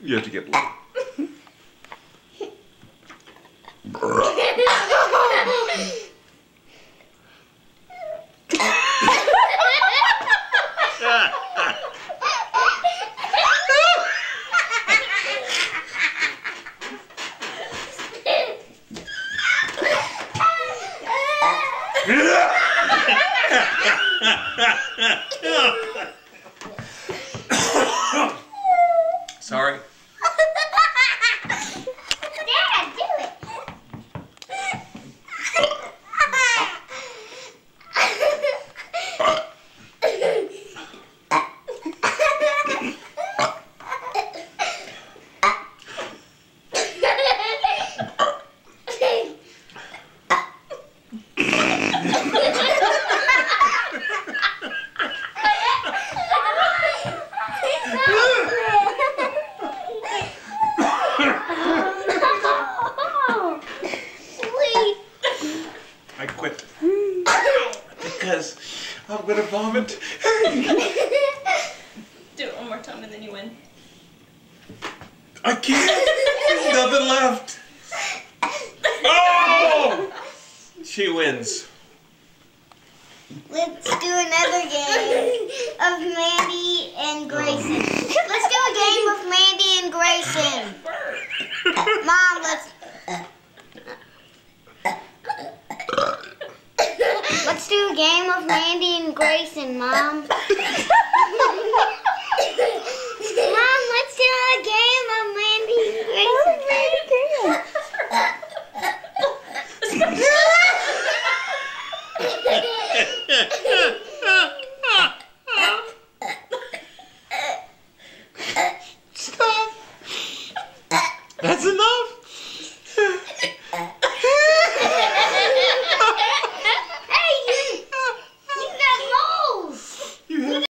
You have to get low. Sorry. Dad, do it. I quit. Because I'm gonna vomit. Do it one more time and then you win. I can't. There's nothing left. Oh! She wins. Let's do another game of Mandy and Grayson.